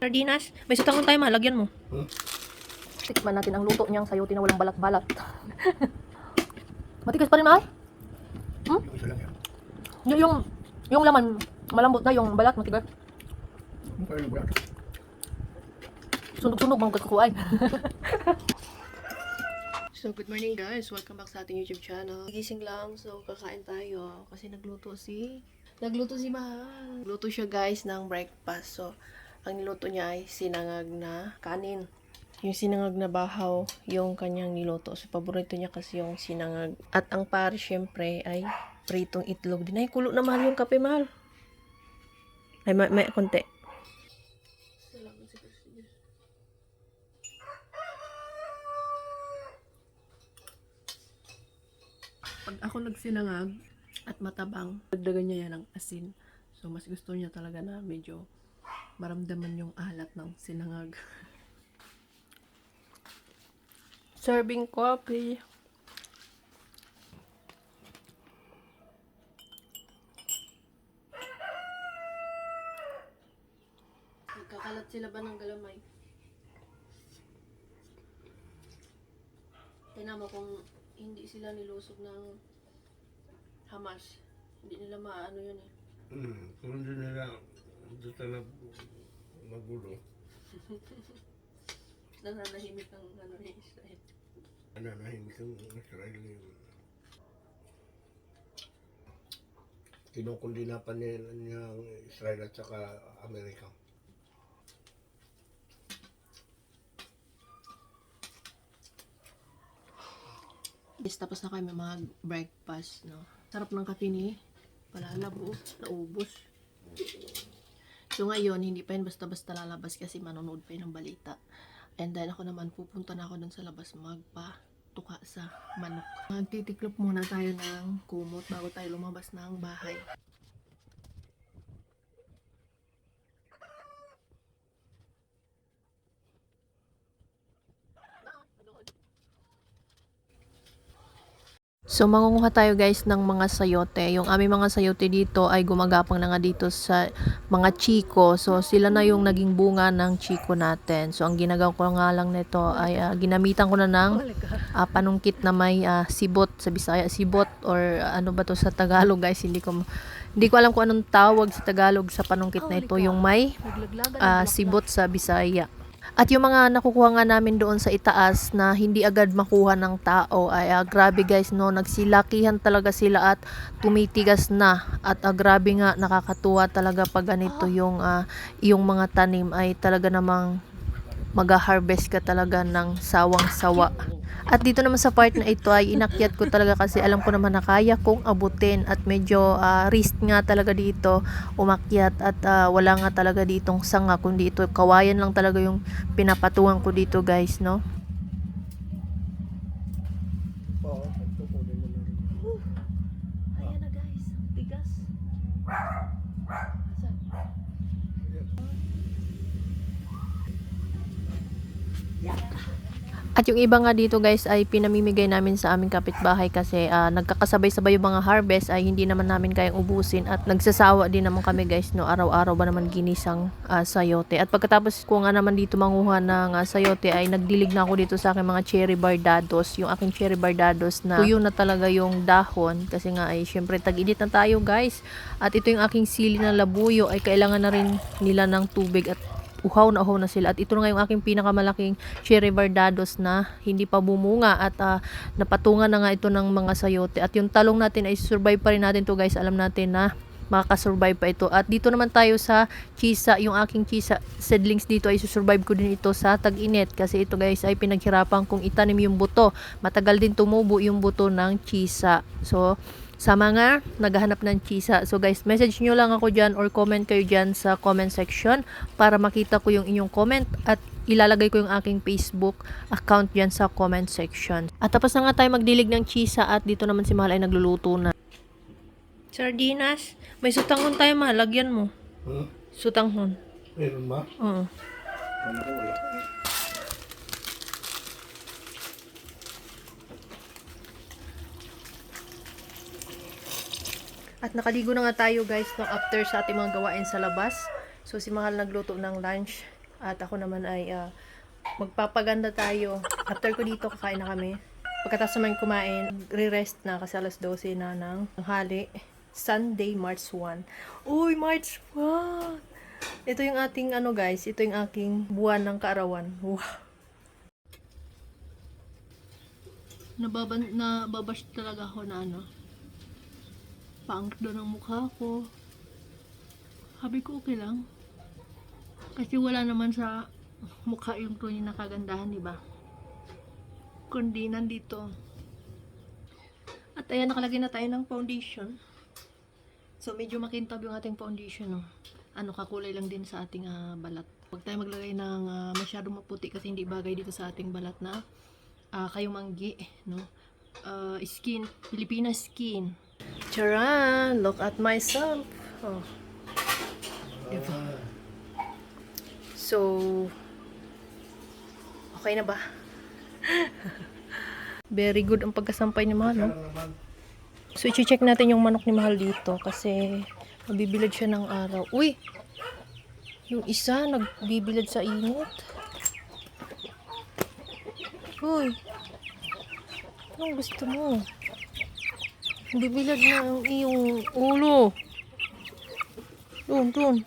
Sardinas. May sutangon tayo, malagyan mo. Hmm? Tikman natin ang luto niyang sayote na walang balat-balat. Matigas pa rin, mahal? Hmm? Yung isa lang yan. Yung laman, malambot na, yung balat, matigas. Yung parang bulat. Sunog-sunog, mga kukuhay. So, good morning guys. Welcome back sa ating YouTube channel. Gising lang, so kakain tayo. Kasi nagluto si Mahal. Nagluto siya guys ng breakfast. So, ang niluto niya ay sinangag na kanin. Yung sinangag na bahaw, yung kanyang niluto. So, paborito niya kasi yung sinangag. At ang pare, syempre, ay pritong itlog din. Ay, kulo na Mahal yung kape, Mahal. Ay, may konti. Pag ako nagsinangag at matabang, dagdagan niya yan ng asin. So, mas gusto niya talaga na medyo maramdaman yung alat ng sinangag. Serving coffee. Nagkakalat sila ba ng galamay? Tingnan mo kung hindi sila nilusog ng Hamas. Hindi nila maano yun eh. Kung hindi nila dito na magulo. Nananahimik ang ano ni Israel. Nanahimik ang Israel yung kinukundina pa niya ang Israel at saka Amerika. Yes, tapos na kayo may mga breakfast, no? Sarap ng kape ni Palalabo, naubos. So ngayon, hindi pa yun basta-basta lalabas kasi manonood pa yun ng balita. And then ako naman, pupunta na ako dun sa labas magpatuka sa manok. Magtitiklop muna tayo ng kumot bago tayo lumabas ng bahay. So, mangunguha tayo guys ng mga sayote. Yung aming mga sayote dito ay gumagapang na nga dito sa mga chiko. So, sila na yung naging bunga ng chiko natin. So, ang ginagawa ko nga lang nito ay ginamitan ko na ng panungkit na may sibot sa Bisaya. Sibot or ano ba to sa Tagalog guys. Hindi ko alam kung anong tawag sa Tagalog sa panungkit na ito. Yung may sibot sa Bisaya. At yung mga nakukuha nga namin doon sa itaas na hindi agad makuha ng tao ay grabe guys, no, nagsilakihan talaga sila at tumitigas na. At grabe nga, nakakatuwa talaga pag ganito yung mga tanim ay talaga namang mag-harvest ka talaga ng sawang-sawa. At dito naman sa part na ito ay inakyat ko talaga kasi alam ko naman na kaya kong abutin at medyo risk nga talaga dito umakyat at wala nga talaga ditong sanga kundi ito kawayan lang talaga yung pinapatungan ko dito guys, no? Ayan na guys, tigas. At yung iba nga dito guys ay pinamimigay namin sa aming kapitbahay kasi nagkakasabay-sabay yung mga harvest ay hindi naman namin kayang ubusin at nagsasawa din naman kami guys, no, araw-araw ba naman ginisang sayote. At pagkatapos ko nga naman dito manguha ng sayote ay nagdilig na ako dito sa aking mga cherry bardados. Yung aking cherry bardados na tuyo na talaga yung dahon kasi nga ay syempre tag-init na tayo guys. At ito yung aking sili na labuyo ay kailangan na rin nila ng tubig at uhaw na sila. At ito na nga yung aking pinakamalaking cherry bardados na hindi pa bumunga at napatungan na nga ito ng mga sayote. At yung talong natin ay survive pa rin natin to guys. Alam natin na makakasurvive pa ito. At dito naman tayo sa chisa. Yung aking chisa seedlings dito ay susurvive ko din ito sa tag-init. Kasi ito guys ay pinaghirapan kong itanim yung buto. Matagal din tumubo yung buto ng chisa. So, sa mga naghahanap ng chisa. So guys, message nyo lang ako dyan or comment kayo dyan sa comment section para makita ko yung inyong comment at ilalagay ko yung aking Facebook account dyan sa comment section. At tapos na nga tayo magdilig ng chisa at dito naman si Mahal ay nagluluto na. Sardinas. May sutanghon tayo, Mahal. Lagyan mo. Sutanghon. Meron ba? Oo. Ano ko wala? At nakaligo na nga tayo guys no, after sa ating mga gawain sa labas. So si Mahal nagluto ng lunch. At ako naman ay magpapaganda tayo. After ko dito, kakain na kami. Pagkatapos naman kumain, re-rest na kasi alas 12 na ng tanghali. Sunday, March 1. Uy, March 1! Ito yung ating guys, ito yung aking buwan ng kaarawan. Wow! Nababash talaga ako na pangit doon ang mukha ko. Sabi ko okay lang. Kasi wala naman sa mukha yung tunay na kagandahan, di ba? Kundi nandito. At ayan, nakalagay na tayo ng foundation. So, medyo makintab yung ating foundation, no? Kakulay lang din sa ating balat. Huwag tayo maglagay ng masyadong maputi kasi hindi bagay dito sa ating balat na kayumanggi, no? Skin, Filipina skin. Charan! Look at myself! Oh. Diba? So, okay na ba? Very good ang pagkasampay ni Mahal, no? So, i-check natin yung manok ni Mahal dito kasi mabibilad siya ng araw. Uy! Yung isa, nagbibilad sa init. Uy! Anong gusto mo? Bibilad na ang iyong ulo. Doon.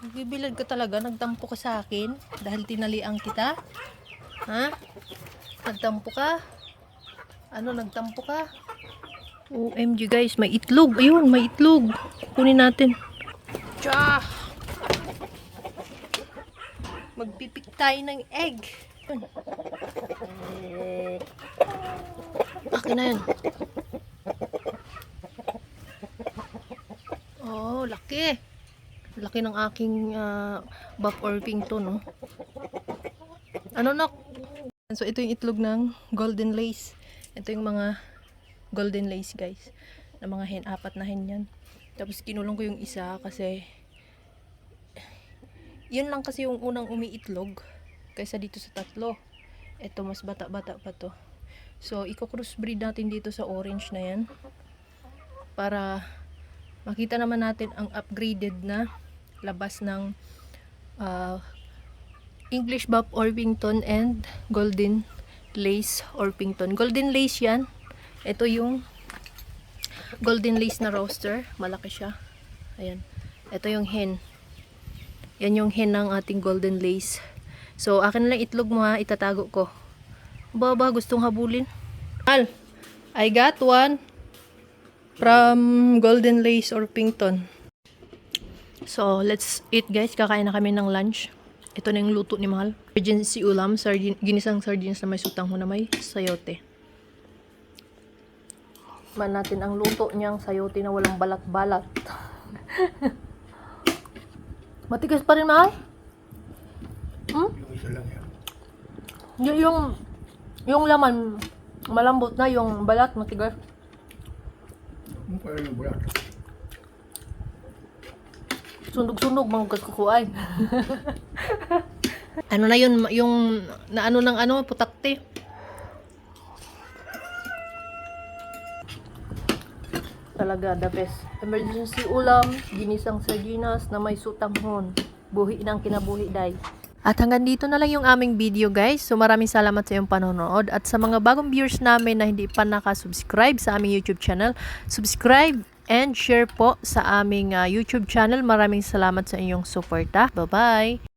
Nagbibilad ka talaga? Nagtampo ka sa akin? Dahil tinalian kita? Ha? Nagtampo ka? Nagtampo ka? OMG guys, may itlog. Ayun, may itlog. Kunin natin. Tsa! Magpipik tayo ng egg. Akin na yan. Oh, laki. Laki ng aking Buff Orpington, no? Nak? So, ito yung itlog ng golden lace. Ito yung mga golden lace, guys. Na mga hen, 4 na hen yan. Tapos, kinulong ko yung isa kasi yun lang kasi yung unang umiitlog kaysa dito sa 3. Ito, mas bata-bata pa to. So, i-crossbreed natin dito sa orange na yan. Para makita naman natin ang upgraded na labas ng English Buff Orpington and Golden Lace Orpington. Golden Lace yan. Ito yung Golden Lace na roaster. Malaki siya. Ayan. Ito yung hen. Yan yung hen ng ating Golden Lace. So, akin lang itlog mo ha. Itatago ko. Baba, gustong habulin. I got one from Golden Lace Orpington. So, let's eat guys. Kakain na kami ng lunch. Ito na yung luto ni Mahal. Emergency ulam. Ginisang sardines na may sutang na may sayote. Man natin ang luto niyang sayote na walang balat-balat. Matigas pa rin, Mahal? Yung isa lang yan. Yung laman, malambot na. Yung balat, matigas. Mukha yung bulat. Sunog-sunog, mga kukuay. Na yun, yung naano ng putakti. Talaga, the best. Emergency ulam, ginisang sardinas na may sutanghon. Buhi ng kinabuhi, day. At hanggang dito na lang yung aming video guys. So maraming salamat sa iyong panonood. At sa mga bagong viewers namin na hindi pa nakasubscribe sa aming YouTube channel, subscribe and share po sa aming YouTube channel. Maraming salamat sa inyong suporta. Bye-bye!